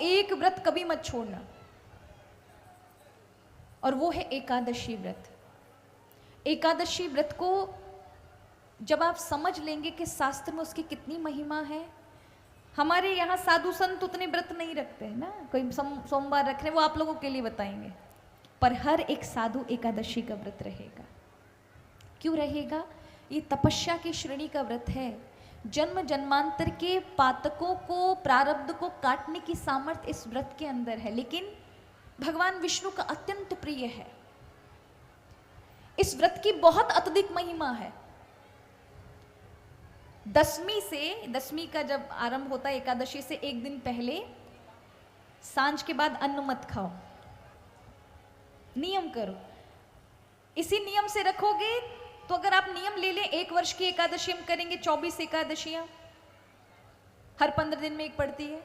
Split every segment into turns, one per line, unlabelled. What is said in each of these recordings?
एक व्रत कभी मत छोड़ना, और वो है एकादशी व्रत। एकादशी व्रत को जब आप समझ लेंगे कि शास्त्र में उसकी कितनी महिमा है। हमारे यहाँ साधु संत उतने व्रत नहीं रखते हैं ना, कोई सोमवार रख रहे हैं, वो आप लोगों के लिए बताएंगे, पर हर एक साधु एकादशी का व्रत रहेगा। क्यों रहेगा? ये तपस्या की श्रेणी का व्रत है। जन्म जन्मांतर के पातकों को, प्रारब्ध को काटने की सामर्थ्य इस व्रत के अंदर है, लेकिन भगवान विष्णु का अत्यंत प्रिय है। इस व्रत की बहुत अत्यधिक महिमा है। दसवीं का जब आरंभ होता है, एकादशी से एक दिन पहले सांझ के बाद अन्न मत खाओ, नियम करो। इसी नियम से रखोगे तो अगर आप नियम ले लें, 1 वर्ष की एकादशी हम करेंगे, 24 एकादशियां हर 15 दिन में एक पड़ती है,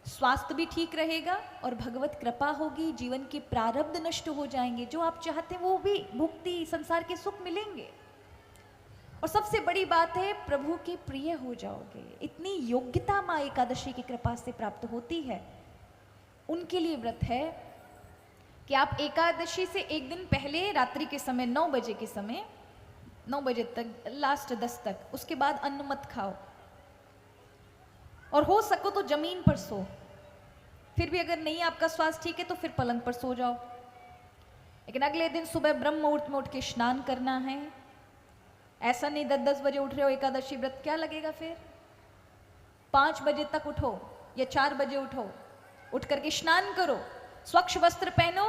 स्वास्थ्य भी ठीक रहेगा और भगवत कृपा होगी, जीवन के प्रारब्ध नष्ट हो जाएंगे, जो आप चाहते हैं वो भी भुक्ति, संसार के सुख मिलेंगे, और सबसे बड़ी बात है प्रभु के प्रिय हो जाओगे। इतनी योग्यता माँ एकादशी की कृपा से प्राप्त होती है। उनके लिए व्रत है कि आप एकादशी से एक दिन पहले रात्रि के समय 9 बजे के समय, 9 बजे तक, लास्ट 10 तक, उसके बाद अन्न मत खाओ, और हो सको तो जमीन पर सो। फिर भी अगर नहीं आपका स्वास्थ्य ठीक है तो फिर पलंग पर सो जाओ, लेकिन अगले दिन सुबह ब्रह्म मुहूर्त में उठ के स्नान करना है। ऐसा नहीं 10-10 बजे उठ रहे हो, एकादशी व्रत क्या लगेगा फिर? 5 बजे तक उठो या 4 बजे उठो, उठ करके स्नान करो, स्वच्छ वस्त्र पहनो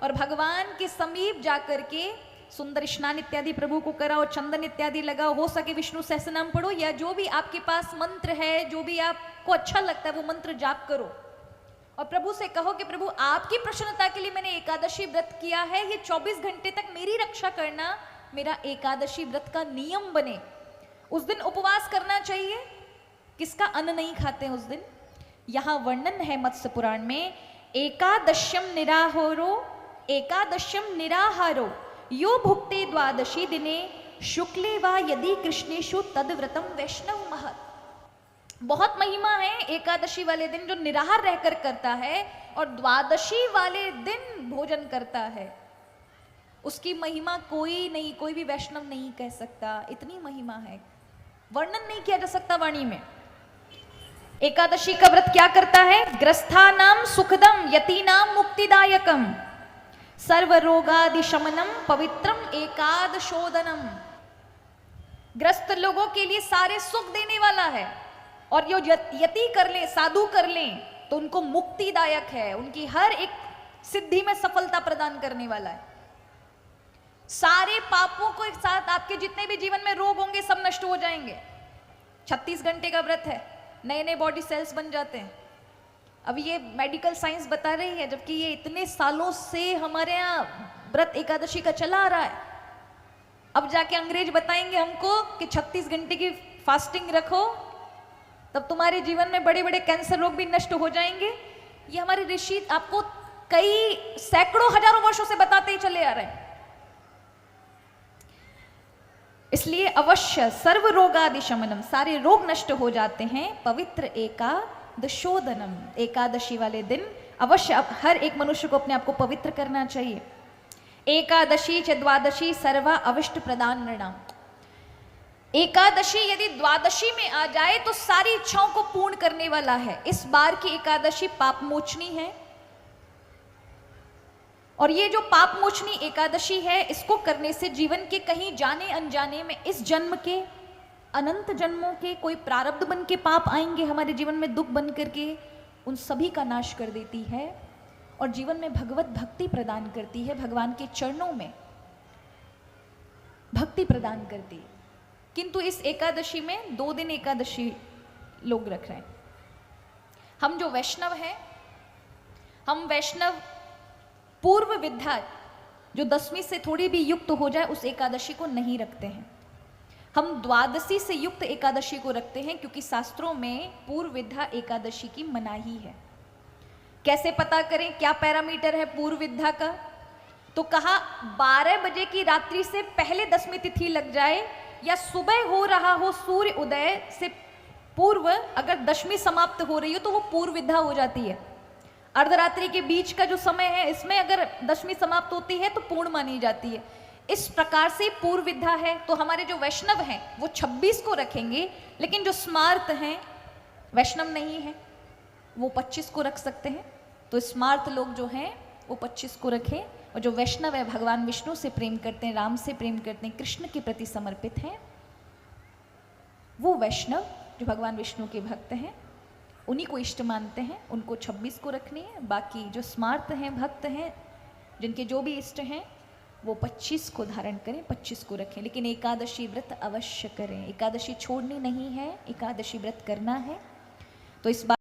और भगवान के समीप जाकर के सुंदर स्नान इत्यादि प्रभु को कराओ, चंदन इत्यादि लगाओ, हो सके विष्णु सहस्रनाम पढ़ो, या जो भी आपके पास मंत्र है, जो भी आपको अच्छा लगता है वो मंत्र जाप करो, और प्रभु से कहो कि प्रभु आपकी प्रसन्नता के लिए मैंने एकादशी व्रत किया है, ये 24 घंटे तक मेरी रक्षा करना, मेरा एकादशी व्रत का नियम बने। उस दिन उपवास करना चाहिए, किसका अन्न नहीं खाते हैं उस दिन। यहां वर्णन है मत्स्य पुराण में, एकादश्यम निराहारो यो भुक्ते द्वादशी दिने शुक्ले वा यदि कृष्णेशु तद व्रतम वैष्णव महत्। बहुत महिमा है एकादशी वाले दिन जो निराहार रहकर करता है और द्वादशी वाले दिन भोजन करता है, उसकी महिमा कोई नहीं, कोई भी वैष्णव नहीं कह सकता, इतनी महिमा है, वर्णन नहीं किया जा सकता वाणी में। एकादशी का व्रत क्या करता है? ग्रस्थानाम सुखदम यतीनाम मुक्तिदायकम सर्व रोगादि शमनम पवित्रम एकादशोदनम। ग्रस्त लोगों के लिए सारे सुख देने वाला है, और जो यति कर ले, साधु कर ले, तो उनको मुक्तिदायक है, उनकी हर एक सिद्धि में सफलता प्रदान करने वाला है। सारे पापों को एक साथ, आपके जितने भी जीवन में रोग होंगे सब नष्ट हो जाएंगे। 36 घंटे का व्रत है, नए नए बॉडी सेल्स बन जाते हैं। अब ये मेडिकल साइंस बता रही है, जबकि ये इतने सालों से हमारे यहाँ व्रत एकादशी का चला आ रहा है। अब जाके अंग्रेज बताएंगे हमको कि 36 घंटे की फास्टिंग रखो, तब तुम्हारे जीवन में बड़े बड़े कैंसर रोग भी नष्ट हो जाएंगे। ये हमारे ऋषि आपको कई सैकड़ों हजारों वर्षों से बताते ही चले आ रहे हैं। इसलिए अवश्य सर्व रोगादि शमनम, सारे रोग नष्ट हो जाते हैं, पवित्र एकादशोदनम, एकादशी वाले दिन अवश्य हर एक मनुष्य को अपने आप को पवित्र करना चाहिए। एकादशी च द्वादशी सर्वा अविष्ट प्रदान नृणाम। एकादशी यदि द्वादशी में आ जाए तो सारी इच्छाओं को पूर्ण करने वाला है। इस बार की एकादशी पाप मोचनी है, और ये जो पाप मोचनी एकादशी है, इसको करने से जीवन के कहीं जाने अनजाने में, इस जन्म के, अनंत जन्मों के कोई प्रारब्ध बन के पाप आएंगे हमारे जीवन में, दुख बन करके, उन सभी का नाश कर देती है और जीवन में भगवत भक्ति प्रदान करती है, भगवान के चरणों में भक्ति प्रदान करती है। किंतु इस एकादशी में 2 दिन एकादशी लोग रख रहे हैं। हम जो वैष्णव हैं, हम वैष्णव पूर्व विद्या जो 10वीं से थोड़ी भी युक्त हो जाए उस एकादशी को नहीं रखते हैं। हम द्वादशी से युक्त एकादशी को रखते हैं, क्योंकि शास्त्रों में पूर्व विद्या एकादशी की मनाही है। कैसे पता करें क्या पैरामीटर है पूर्व विद्या का? तो कहा 12 बजे की रात्रि से पहले 10वीं तिथि लग जाए, या सुबह हो रहा हो सूर्य उदय से पूर्व अगर 10वीं समाप्त हो रही हो तो वो पूर्व विद्या हो जाती है। अर्धरात्रि के बीच का जो समय है, इसमें अगर दशमी समाप्त होती है तो पूर्ण मानी जाती है। इस प्रकार से पूर्व विधा है। तो हमारे जो वैष्णव हैं वो 26 को रखेंगे, लेकिन जो स्मार्त हैं, वैष्णव नहीं है, वो 25 को रख सकते हैं। तो स्मार्त लोग जो हैं वो 25 को रखें, और जो वैष्णव है, भगवान विष्णु से प्रेम करते हैं, राम से प्रेम करते हैं, कृष्ण के प्रति समर्पित हैं, वो वैष्णव जो भगवान विष्णु के भक्त हैं, उन्हीं को इष्ट मानते हैं, उनको 26 को रखनी है। बाकी जो स्मार्त हैं, भक्त हैं, जिनके जो भी इष्ट हैं, वो 25 को धारण करें, 25 को रखें। लेकिन एकादशी व्रत अवश्य करें, एकादशी छोड़नी नहीं है, एकादशी व्रत करना है। तो इस बात